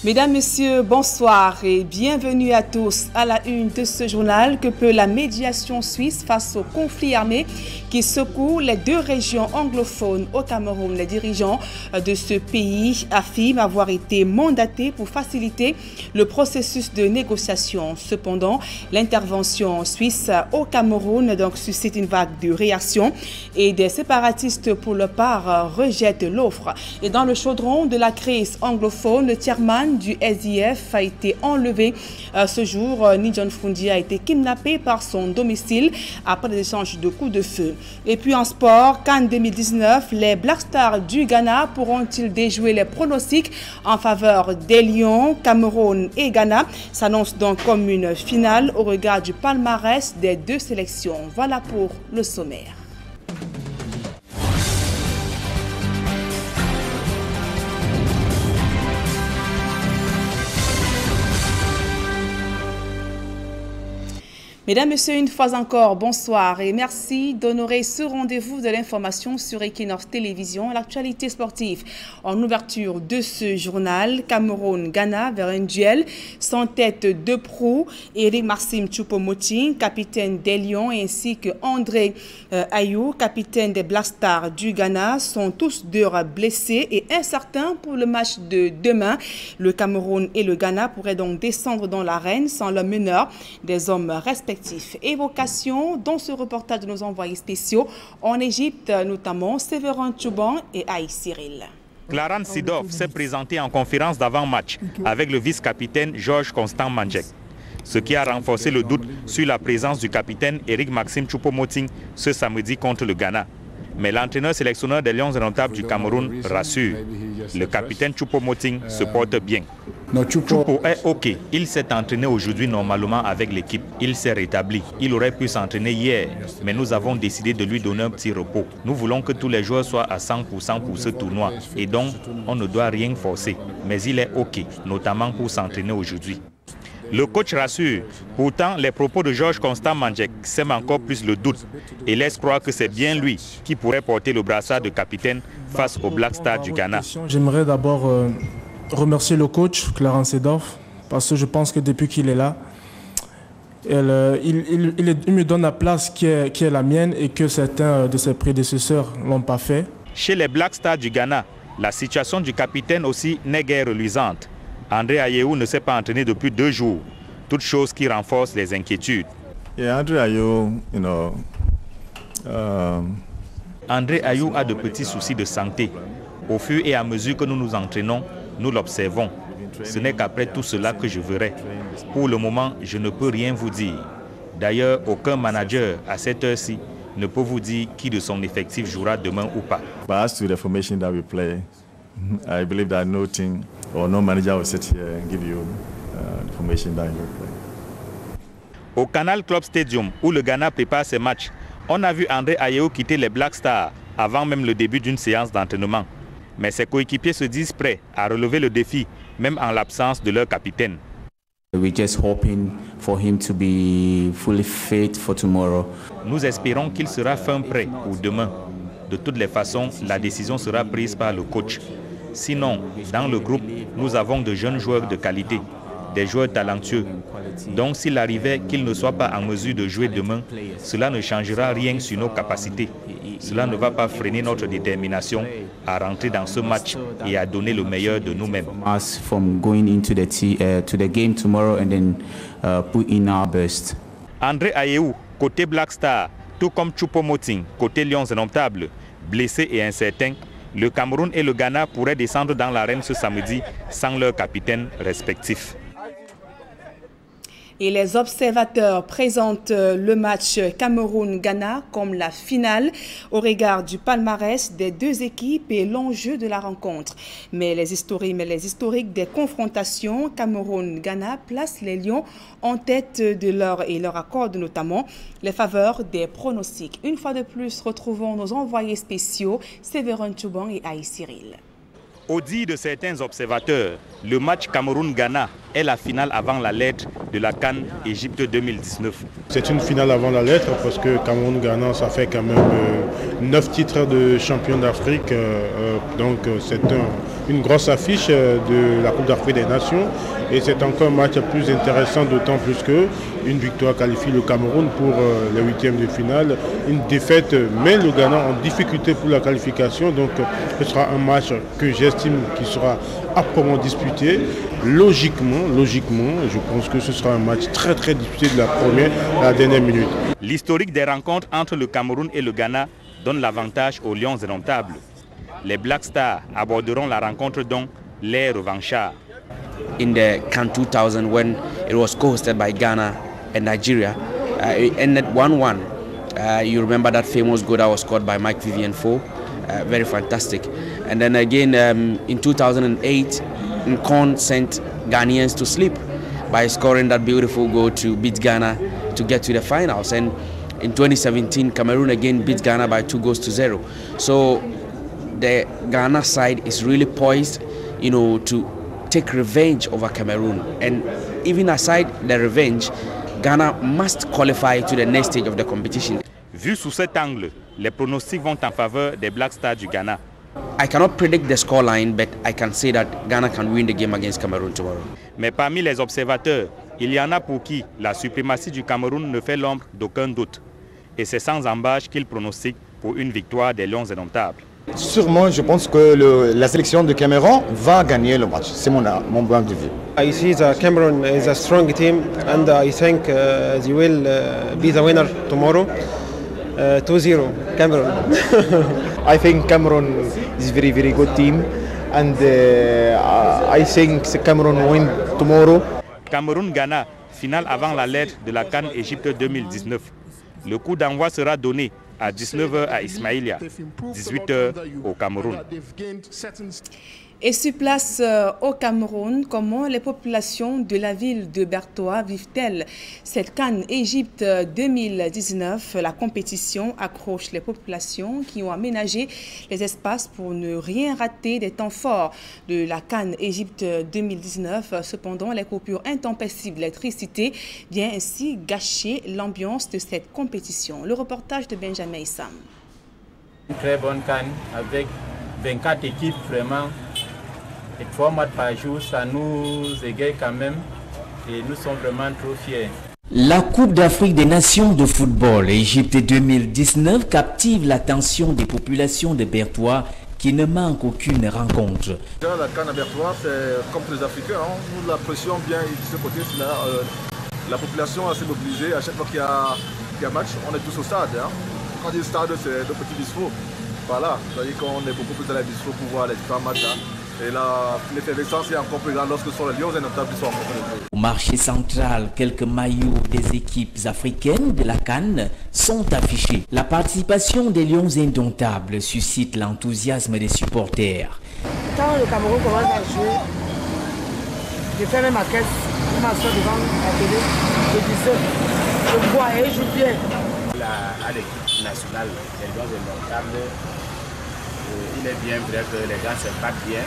Mesdames, Messieurs, bonsoir et bienvenue à tous à la une de ce journal. Que peut la médiation suisse face au conflit armé qui secoue les deux régions anglophones au Cameroun? Les dirigeants de ce pays affirment avoir été mandatés pour faciliter le processus de négociation. Cependant, l'intervention suisse au Cameroun suscite une vague de réactions et des séparatistes pour leur part rejettent l'offre. Et dans le chaudron de la crise anglophone, le chairman du SDF a été enlevé ce jour. Nidjon Fundi a été kidnappé par son domicile après des échanges de coups de feu. Et puis en sport, CAN 2019, les Black Stars du Ghana pourront-ils déjouer les pronostics en faveur des Lions? Cameroun et Ghana s'annoncent donc comme une finale au regard du palmarès des deux sélections. Voilà pour le sommaire. Mesdames, Messieurs, une fois encore, bonsoir et merci d'honorer ce rendez-vous de l'information sur Equinox Télévision, l'actualité sportive. En ouverture de ce journal, Cameroun-Ghana vers un duel sans tête de proue. Eric Maxime Choupo-Moting, capitaine des Lions, ainsi que André Ayew, capitaine des Black Stars du Ghana, sont tous deux blessés et incertains pour le match de demain. Le Cameroun et le Ghana pourraient donc descendre dans l'arène sans le meneur des hommes respectifs. Évocation dans ce reportage de nos envoyés spéciaux en Égypte, notamment Séverin Tchouban et Aïe Cyril. Clarence Seedorf s'est présenté en conférence d'avant-match avec le vice-capitaine Georges Constant Mandjek, ce qui a renforcé le doute sur la présence du capitaine Eric Maxime Choupo-Moting ce samedi contre le Ghana. Mais l'entraîneur sélectionneur des Lions indomptables du Cameroun rassure, le capitaine Choupo-Moting se porte bien. Choupo est OK. Il s'est entraîné aujourd'hui normalement avec l'équipe. Il s'est rétabli. Il aurait pu s'entraîner hier, mais nous avons décidé de lui donner un petit repos. Nous voulons que tous les joueurs soient à 100% pour ce tournoi et donc on ne doit rien forcer. Mais il est OK, notamment pour s'entraîner aujourd'hui. Le coach rassure. Pourtant, les propos de Georges Constant Mandjek sèment encore plus le doute et laisse croire que c'est bien lui qui pourrait porter le brassard de capitaine face au Black Stars du Ghana. J'aimerais d'abord remercier le coach, Clarence Seedorf, parce que je pense que depuis qu'il est là, il me donne la place qui est la mienne et que certains de ses prédécesseurs ne l'ont pas fait. Chez les Black Stars du Ghana, la situation du capitaine aussi n'est guère reluisante. André Ayew ne s'est pas entraîné depuis 2 jours, toute chose qui renforce les inquiétudes. André Ayew, André Ayew a de petits soucis de santé. Au fur et à mesure que nous nous entraînons, nous l'observons. Ce n'est qu'après tout cela que je verrai. Pour le moment, je ne peux rien vous dire. D'ailleurs, aucun manager à cette heure-ci ne peut vous dire qui de son effectif jouera demain ou pas. But as to the formation that we play, I believe that no team or no manager will sit here and give you the formation that you will play. Au Canal Club Stadium, où le Ghana prépare ses matchs, on a vu André Ayew quitter les Black Stars avant même le début d'une séance d'entraînement. Mais ses coéquipiers se disent prêts à relever le défi, même en l'absence de leur capitaine. We're just hoping for him to be fully fit for tomorrow. Nous espérons qu'il sera fin prêt pour demain. De toutes les façons, la décision sera prise par le coach. Sinon, dans le groupe, nous avons de jeunes joueurs de qualité, des joueurs talentueux. Donc s'il arrivait qu'il ne soit pas en mesure de jouer demain, cela ne changera rien sur nos capacités. Cela ne va pas freiner notre détermination à rentrer dans ce match et à donner le meilleur de nous-mêmes. André Ayew, côté Black Star, tout comme Choupo-Moting, côté Lions indomptables, blessés et incertains, le Cameroun et le Ghana pourraient descendre dans l'arène ce samedi sans leurs capitaines respectifs. Et les observateurs présentent le match Cameroun-Ghana comme la finale au regard du palmarès des deux équipes et l'enjeu de la rencontre. Mais les historiques des confrontations Cameroun-Ghana placent les Lions en tête de leur accordent notamment les faveurs des pronostics. Une fois de plus, retrouvons nos envoyés spéciaux Séverin Tchouban et Aïe Cyril. Au dit de certains observateurs, le match Cameroun-Ghana est la finale avant la lettre de la CAN Égypte 2019. C'est une finale avant la lettre parce que Cameroun-Ghana, ça fait quand même 9 titres de champion d'Afrique. Donc c'est une grosse affiche de la Coupe d'Afrique des Nations. Et c'est encore un match plus intéressant, d'autant plus qu'une victoire qualifie le Cameroun pour les huitièmes de finale. Une défaite met le Ghana en difficulté pour la qualification. Donc ce sera un match que j'estime qui sera âprement disputé. Logiquement, je pense que ce sera un match très disputé de la première à la dernière minute. L'historique des rencontres entre le Cameroun et le Ghana donne l'avantage aux Lions indomptables. Les Black Stars aborderont la rencontre donc les revanchards. In the CAN 2000, when it was co-hosted by Ghana and Nigeria, it ended 1-1. You remember that famous goal that was scored by Mike Vivian Foe, very fantastic. And then again in 2008, Nkon sent Ghanaians to sleep by scoring that beautiful goal to beat Ghana to get to the finals. And in 2017, Cameroon again beat Ghana by 2-0. So the Ghana side is really poised, to take revenge over Cameroon. And even aside the revenge, Ghana must qualify to the next stage of the competition. Vu sous cet angle, les pronostics vont en faveur des Black Stars du Ghana. I cannot predict the scoreline, but I can say that Ghana can win the game against Cameroon tomorrow. Mais parmi les observateurs, il y en a pour qui la suprématie du Cameroun ne fait l'ombre d'aucun doute. Et c'est sans embâche qu'il pronostique pour une victoire des Lions indomptables. Sûrement, je pense que la sélection de Cameroun va gagner le match. C'est mon point de vue. I see that Cameroon is a strong team, and I think they will be the winner tomorrow. 2-0 Cameroon. I think Cameroon is very good team, and I think Cameroon win tomorrow. Cameroun-Ghana, finale avant la lettre de la CAN Égypte 2019. Le coup d'envoi sera donné à 19h à Ismaïlia, 18h au Cameroun. Et sur place au Cameroun, comment les populations de la ville de Bertoua vivent-elles cette CAN Égypte 2019? La compétition accroche les populations qui ont aménagé les espaces pour ne rien rater des temps forts de la CAN Égypte 2019. Cependant, les coupures intempestives d'électricité viennent ainsi gâcher l'ambiance de cette compétition. Le reportage de Benjamin Issam. Une très bonne CAN avec 24 équipes vraiment. Et 3 matchs par jour, ça nous égaye quand même et nous sommes vraiment trop fiers. La Coupe d'Afrique des Nations de football Égypte 2019 captive l'attention des populations de Bertoua qui ne manquent aucune rencontre. La CAN à Bertoua, c'est comme les Africains, nous l'apprécions bien de ce côté. La population est assez mobilisée. À chaque fois qu'il y a match, on est tous au stade. Quand on dit stade, c'est de petits bistrots. Voilà, c'est-à-dire qu'on est beaucoup plus à la bistrot pour voir les différents matchs. Et l'effervescence est encore plus grande lorsque ce sont les Lions indomptables qui sont rencontrés. Au marché central, quelques maillots des équipes africaines de la CAN sont affichés. La participation des Lions indomptables suscite l'enthousiasme des supporters. Quand le Cameroun commence à jouer, je fais même ma caisse, je m'assois devant la télé, je dis je vois et je joue bien. À l'équipe nationale, les Lions indomptables, il est bien vrai que les gars se battent bien.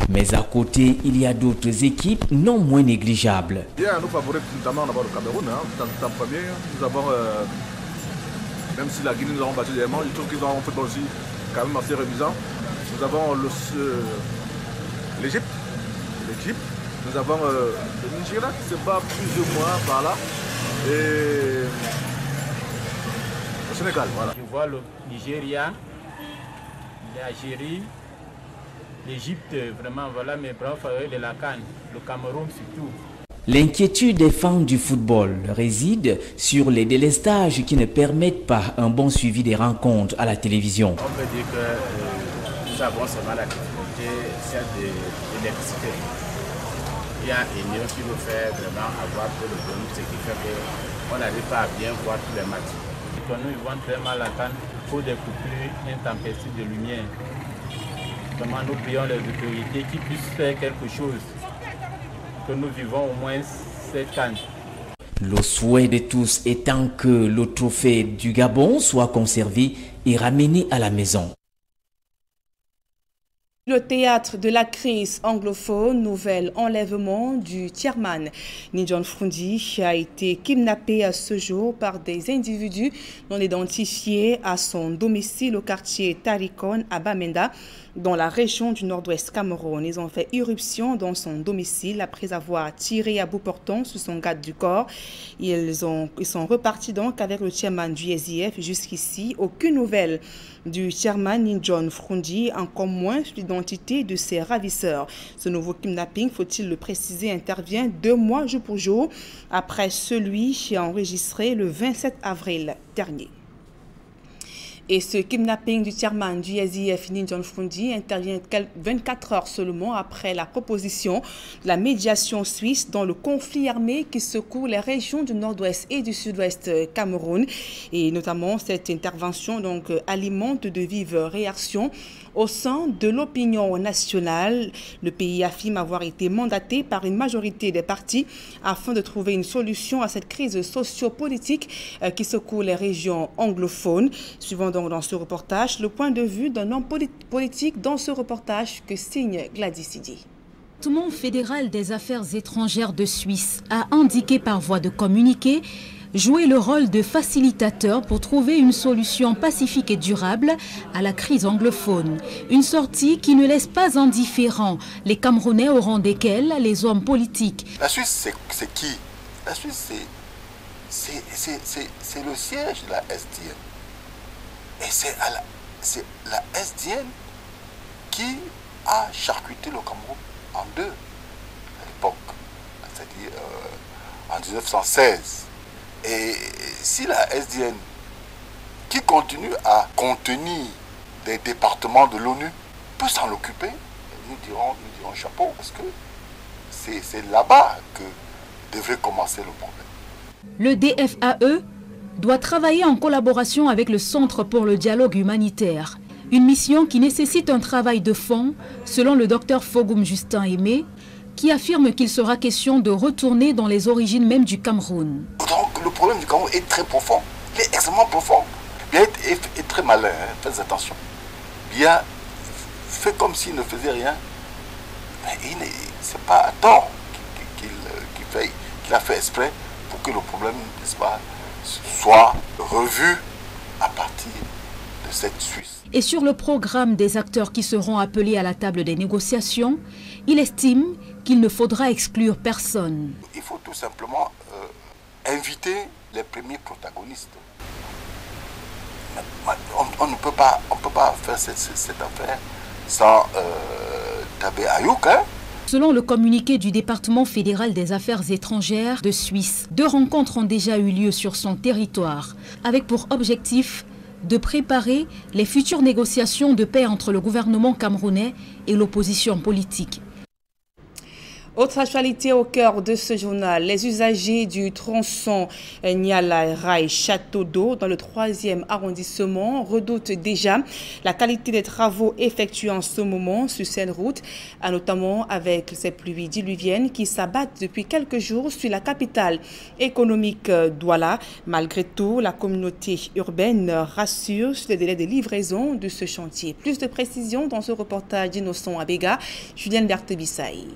Mais à côté, il y a d'autres équipes non moins négligeables. Bien, nous favorisons notamment le Cameroun. En premier, nous avons, même si la Guinée nous a battu des manches, je trouve qu'ils ont un football aussi quand même assez remisant. Nous avons l'Égypte, nous avons le Nigeria qui se bat plus ou moins par là. Et le Sénégal, voilà. Je vois le Nigeria, l'Algérie, l'Égypte, vraiment, voilà mes bras favoris de la CAN, le Cameroun surtout. L'inquiétude des fans du football réside sur les délestages qui ne permettent pas un bon suivi des rencontres à la télévision. On peut dire que nous avons seulement la difficulté, celle de l'électricité. Il y a une union qui nous fait vraiment avoir peu de bonus, ce qui fait qu'on n'arrive pas à bien voir tous les matchs. Quand nous vivons très mal la CAN, il faut des coupures intempestives de lumière. Comment nous prions les autorités qui puissent faire quelque chose, que nous vivons au moins cette CAN. Le souhait de tous étant que le trophée du Gabon soit conservé et ramené à la maison. Le théâtre de la crise anglophone, nouvel enlèvement du chairman Njon Frundi a été kidnappé à ce jour par des individus non identifiés à son domicile au quartier Tarikon à Bamenda, dans la région du nord-ouest Cameroun. Ils ont fait irruption dans son domicile après avoir tiré à bout portant sur son garde du corps. Ils sont repartis donc avec le chairman du SIF. Jusqu'ici, aucune nouvelle du chairman Njon Frundi, encore moins sur l'identité de ses ravisseurs. Ce nouveau kidnapping, faut-il le préciser, intervient 2 mois jour pour jour après celui qui a enregistré le 27 avril dernier. Et ce kidnapping du chairman du SIF Njon Frundi intervient 24 heures seulement après la proposition de la médiation suisse dans le conflit armé qui secoue les régions du nord-ouest et du sud-ouest Cameroun. Et notamment, cette intervention donc alimente de vives réactions au sein de l'opinion nationale. Le pays affirme avoir été mandaté par une majorité des partis afin de trouver une solution à cette crise socio-politique qui secoue les régions anglophones. Suivant donc dans ce reportage le point de vue d'un homme politique dans ce reportage que signe Gladys Sidi. Le département fédéral des affaires étrangères de Suisse a indiqué par voie de communiqué jouer le rôle de facilitateur pour trouver une solution pacifique et durable à la crise anglophone. Une sortie qui ne laisse pas indifférents les Camerounais au rang desquels les hommes politiques. La Suisse, c'est qui? La Suisse, c'est le siège de la SDN. Et c'est la SDN qui a charcuté le Cameroun en deux à l'époque, c'est-à-dire en 1916. Et si la SDN, qui continue à contenir des départements de l'ONU, peut s'en occuper, nous dirons chapeau, parce que c'est là-bas que devrait commencer le problème. Le DFAE doit travailler en collaboration avec le Centre pour le dialogue humanitaire. Une mission qui nécessite un travail de fond, selon le docteur Fogum Justin Aimé, qui affirme qu'il sera question de retourner dans les origines même du Cameroun. Donc le problème du Cameroun est très profond, il est extrêmement profond. Bien est très malin, hein, faites attention. Bien fait comme s'il ne faisait rien, mais c'est pas à tort qu'il a fait exprès pour que le problème, n'est-ce pas, soit revu à partir de cette Suisse. Et sur le programme des acteurs qui seront appelés à la table des négociations, il estime qu'il ne faudra exclure personne. Il faut tout simplement inviter les premiers protagonistes. On ne peut pas faire cette affaire sans Tabé Ayouk. Hein? Selon le communiqué du département fédéral des affaires étrangères de Suisse, 2 rencontres ont déjà eu lieu sur son territoire, avec pour objectif de préparer les futures négociations de paix entre le gouvernement camerounais et l'opposition politique. Autre actualité au cœur de ce journal, les usagers du tronçon Niala Rai Château d'Eau dans le 3e arrondissement redoutent déjà la qualité des travaux effectués en ce moment sur cette route, notamment avec ces pluies diluviennes qui s'abattent depuis quelques jours sur la capitale économique Douala. Malgré tout, la communauté urbaine rassure sur les délais de livraison de ce chantier. Plus de précisions dans ce reportage d'Innocent Abega, Julien Berthe-Bissaï.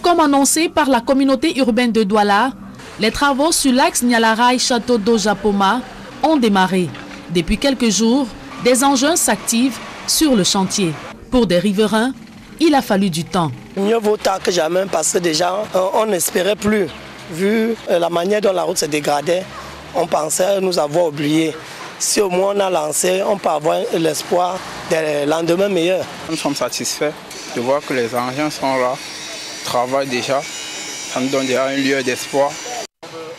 Comme annoncé par la communauté urbaine de Douala, les travaux sur l'axe Niala Rai Château d'Eau Japoma ont démarré. Depuis quelques jours, des engins s'activent sur le chantier. Pour des riverains, il a fallu du temps. Mieux vaut tard que jamais parce que déjà, on n'espérait plus. Vu la manière dont la route se dégradait, on pensait nous avoir oubliés. Si au moins on a lancé, on peut avoir l'espoir des lendemains meilleurs. Nous sommes satisfaits de voir que les engins sont là. Travail déjà, ça nous donne déjà un lieu d'espoir.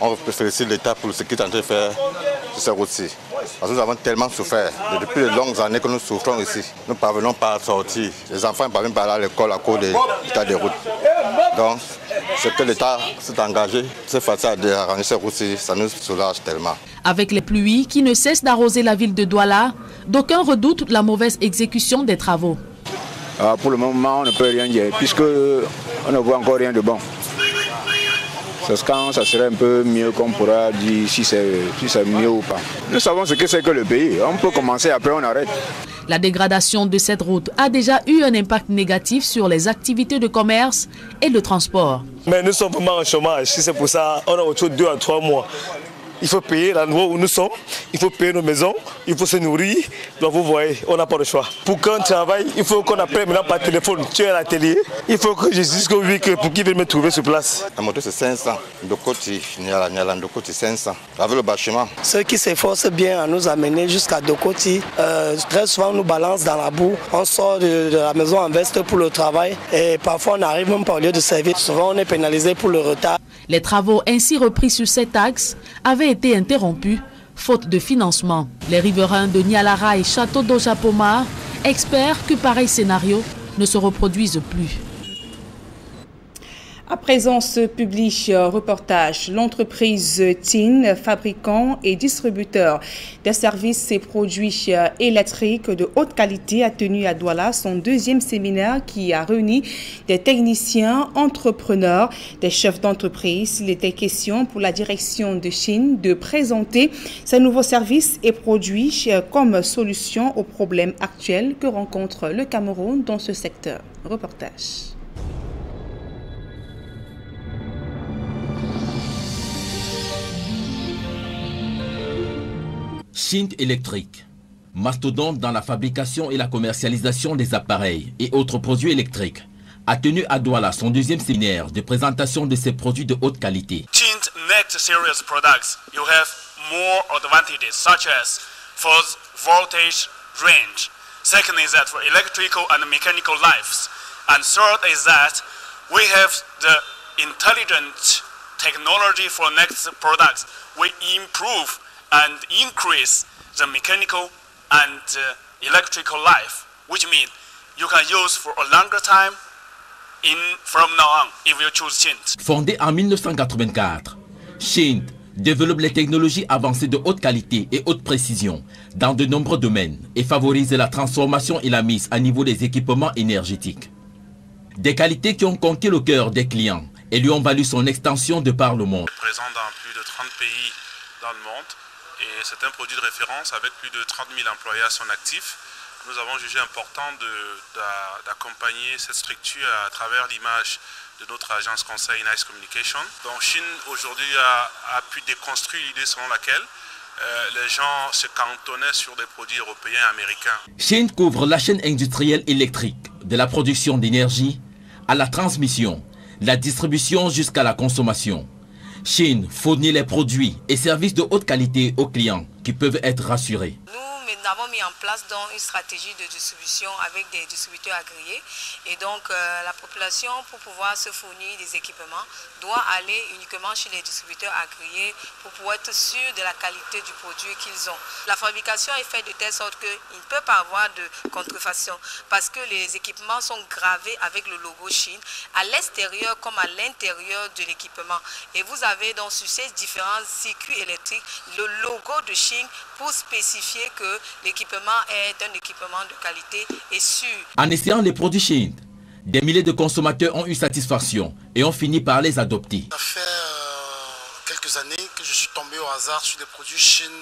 On félicite l'État pour ce qu'il est en train de faire sur cette route-ci. Parce que nous avons tellement souffert. Depuis de longues années que nous souffrons ici. Nous ne parvenons pas à sortir. Les enfants ne parviennent pas à aller à l'école à cause de l'état des routes. Donc, ce que l'État s'est engagé, c'est facile d'arranger cette route-ci, ça nous soulage tellement. Avec les pluies qui ne cessent d'arroser la ville de Douala, d'aucuns redoutent la mauvaise exécution des travaux. Pour le moment, on ne peut rien dire, puisqu'on ne voit encore rien de bon. C'est quand ça serait un peu mieux qu'on pourra dire si c'est mieux ou pas. Nous savons ce que c'est que le pays. On peut commencer, après on arrête. La dégradation de cette route a déjà eu un impact négatif sur les activités de commerce et de transport. Mais nous sommes vraiment en chômage, c'est pour ça qu'on a autour de 2 à 3 mois. Il faut payer l'endroit où nous sommes, il faut payer nos maisons, il faut se nourrir. Donc vous voyez, on n'a pas le choix. Pour qu'on travaille, il faut qu'on appelle maintenant par téléphone. Tu es à l'atelier, il faut que je dise pour qu'il vienne me trouver sur place. La moto c'est 500, de côté, de côté 500, avec le bâtiment. Ceux qui s'efforcent bien à nous amener jusqu'à Dokoti, très souvent nous balancent dans la boue. On sort de la maison en veste pour le travail et parfois on n'arrive même pas au lieu de servir. Souvent on est pénalisé pour le retard. Les travaux ainsi repris sur cet axe avaient été interrompus, faute de financement. Les riverains de Nialara et Château d'Ojapoma espèrent que pareil scénario ne se reproduise plus. À présent, ce publie reportage. L'entreprise TIN, fabricant et distributeur des services et produits électriques de haute qualité, a tenu à Douala son 2e séminaire qui a réuni des techniciens, entrepreneurs, des chefs d'entreprise. Il était question pour la direction de Chine de présenter ces nouveaux services et produits comme solution aux problèmes actuels que rencontre le Cameroun dans ce secteur. Reportage. Chine électrique, mastodonte dans la fabrication et la commercialisation des appareils et autres produits électriques, a tenu à Douala son 2e séminaire de présentation de ses produits de haute qualité. Chine next series products, you have more advantages such as first voltage range. Second is that for electrical and mechanical lives. And third is that we have the intelligent technology for next products. We improve and increase the mechanical and electrical life, which means you can use for a longer time from now on if you choose Chint. Fondée en 1984, Chint développe les technologies avancées de haute qualité et haute précision dans de nombreux domaines et favorise la transformation et la mise à niveau des équipements énergétiques. Des qualités qui ont conquis le cœur des clients et lui ont valu son extension de par le monde. Présent dans plus de 30 pays dans le monde. Et c'est un produit de référence avec plus de 30 000 employés à son actif. Nous avons jugé important d'accompagner cette structure à travers l'image de notre agence conseil Nice Communication. Donc Chine aujourd'hui a pu déconstruire l'idée selon laquelle les gens se cantonnaient sur des produits européens et américains. Chine couvre la chaîne industrielle électrique, de la production d'énergie à la transmission, la distribution jusqu'à la consommation. Chine fournit les produits et services de haute qualité aux clients qui peuvent être rassurés. Nous avons mis en place donc une stratégie de distribution avec des distributeurs agréés et donc la population pour pouvoir se fournir des équipements doit aller uniquement chez les distributeurs agréés pour pouvoir être sûr de la qualité du produit qu'ils ont. La fabrication est faite de telle sorte qu'il ne peut pas avoir de contrefaçon parce que les équipements sont gravés avec le logo Chine à l'extérieur comme à l'intérieur de l'équipement et vous avez donc sur ces différents circuits électriques le logo de Chine pour spécifier que l'équipement est un équipement de qualité et sûr. En essayant les produits Chine, des milliers de consommateurs ont eu satisfaction et ont fini par les adopter. Ça fait quelques années que je suis tombé au hasard sur des produits Chine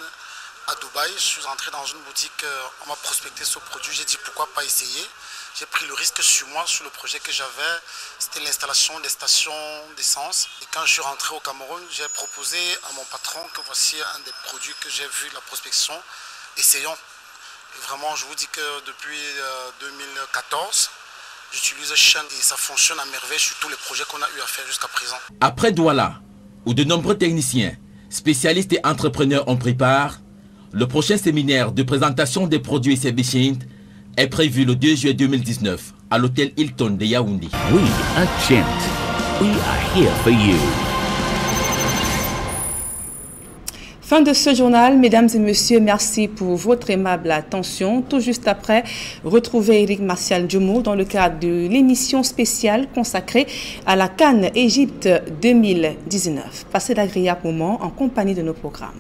à Dubaï. Je suis entré dans une boutique, on m'a prospecté ce produit, j'ai dit pourquoi pas essayer. J'ai pris le risque sur moi, sur le projet que j'avais, c'était l'installation des stations d'essence. Et quand je suis rentré au Cameroun, j'ai proposé à mon patron que voici un des produits que j'ai vu de la prospection. Essayons. Et vraiment, je vous dis que depuis 2014, j'utilise Chine et ça fonctionne à merveille sur tous les projets qu'on a eu à faire jusqu'à présent. Après Douala, où de nombreux techniciens, spécialistes et entrepreneurs ont pris part, le prochain séminaire de présentation des produits et services Chine est prévu le 2 juillet 2019 à l'hôtel Hilton de Yaoundé. We at Chint, we are here for you. Fin de ce journal, mesdames et messieurs, merci pour votre aimable attention. Tout juste après, retrouvez Eric Martial Djomo dans le cadre de l'émission spéciale consacrée à la CAN Égypte 2019. Passez d'agréables moments en compagnie de nos programmes.